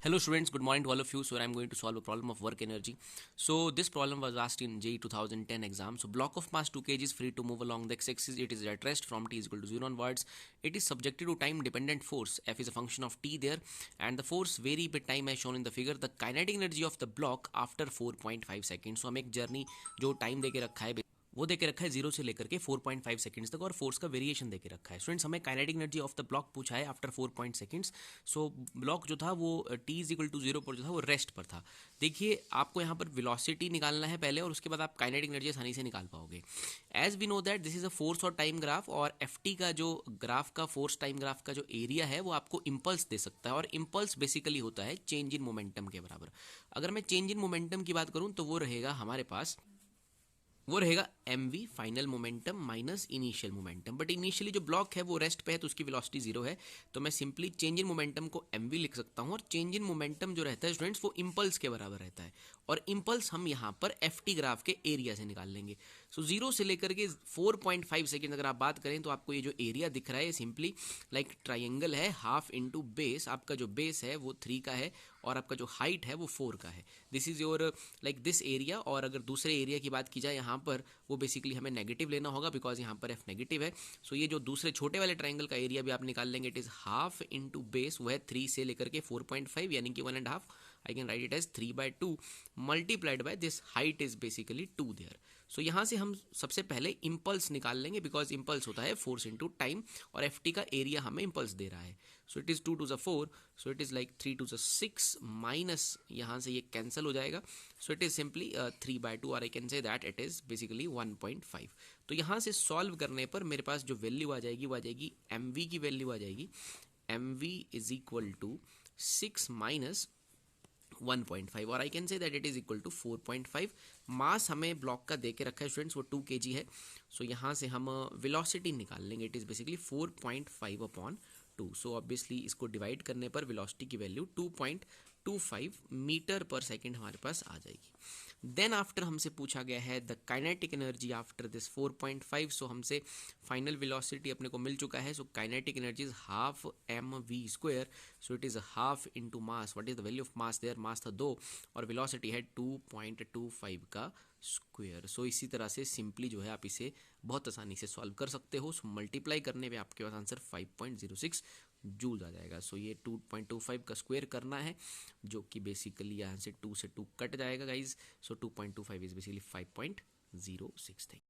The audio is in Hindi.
Hello students, good morning to all of you. So I'm going to solve a problem of work energy. So this problem was asked in JEE 2010 exam. So block of mass 2 kg is free to move along the x-axis. It is at rest from t is equal to 0 onwards. It is subjected to time dependent force. F is a function of t there, and the force vary with time as shown in the figure. The kinetic energy of the block after 4.5 seconds. So हम एक जर्नी जो टाइम दे के रखा है वो देके रखा है 0 से लेकर के 4.5 सेकंड्स तक, और फोर्स का वेरिएशन देके रखा है. स्टूडेंट्स, हमें kinetic energy of the block पूछा है आफ्टर 4 सेकंड्स. सो ब्लॉक जो था वो t इज इक्वल टू 0 पर जो था वो रेस्ट पर था. देखिए, आपको यहाँ पर वेलोसिटी निकालना है पहले, और उसके बाद आप काइनेटिक एनर्जी आसानी से निकाल पाओगे. As we know that this is a force और टाइम ग्राफ, और एफ का जो ग्राफ का फोर्स टाइम ग्राफ का जो एरिया है वो आपको इम्पल्स दे सकता है, और इम्पल्स बेसिकली होता है चेंज इन मोमेंटम के बराबर. अगर मैं चेंज इन मोमेंटम की बात करूँ तो वो रहेगा हमारे पास, वो रहेगा mv final momentum minus initial momentum. But initially जो ब्लॉक है वो रेस्ट पे है, तो उसकी वेलोसिटी 0 है. तो मैं सिंपली चेंज इन मोमेंटम को mv लिख सकता हूँ, और चेंज इन मोमेंटम जो रहता है स्टूडेंट्स वो इम्पल्स के बराबर रहता है, और इम्पल्स हम यहाँ पर ft ग्राफ के एरिया से निकाल लेंगे. सो 0 से लेकर के 4.5 सेकेंड अगर आप बात करें तो आपको ये जो एरिया दिख रहा है सिंपली लाइक ट्राइंगल है, हाफ इंटू बेस. आपका जो बेस है वो 3 का है, और आपका जो हाइट है वो 4 का है. This is your like this area. और अगर दूसरे एरिया की बात की जाए यहाँ पर, वो बेसिकली हमें नेगेटिव लेना होगा बिकॉज यहाँ पर एफ नेगेटिव है. सो ये जो दूसरे छोटे वाले ट्राइंगल का एरिया भी आप निकाल लेंगे. It is half into base, वो है 3 से लेकर के 4.5 यानी कि 1.5. I can write it as 3/2 multiplied by this height is basically 2 there. So यहाँ से हम सबसे पहले इम्पल्स निकाल लेंगे, बिकॉज इम्पल्स होता है फोर्स इंटू टाइम, और एफ का एरिया हमें इम्पल्स दे रहा है. सो it is 2 to the 4, so it is like 3 to the 6 minus, यहाँ से ये कैंसिल हो जाएगा. सो इट इज सिंपली 3/2, और I can say that it is basically 1.5. तो यहाँ से सॉल्व करने पर मेरे पास जो वैल्यू आ जाएगी वो आ जाएगी mv की वैल्यू आ जाएगी mv is equal to 6 minus 1.5, और I can say that it is equal to 4.5. Mass हमें ब्लॉक का दे के रखा है स्टूडेंट्स, वो 2 kg है. सो यहाँ से हम वेलोसिटी निकाल लेंगे. It is basically 4.5/2. So obviously इसको डिवाइड करने पर वेलोसिटी की वैल्यू 2.25 मीटर पर सेकेंड हमारे पास आ जाएगी. देन आफ्टर हमसे पूछा गया है the kinetic energy after this 4.5. So हमसे फाइनल वेलोसिटी अपने को मिल चुका है. So kinetic energy is half mv square. So it is half into mass. What is the value of mass there? Mass था 2, और वेलोसिटी है 2.25 का स्क्वायर. सो इसी तरह से सिंपली जो है आप इसे बहुत आसानी से सॉल्व कर सकते हो. सो मल्टीप्लाई करने पे आपके पास आंसर 5.06 जूल आ जाएगा. सो ये 2.25 का स्क्वायर करना है, जो कि बेसिकली यहाँ से 2 से 2 कट जाएगा गाइज. So 2.25 is basically 5.06.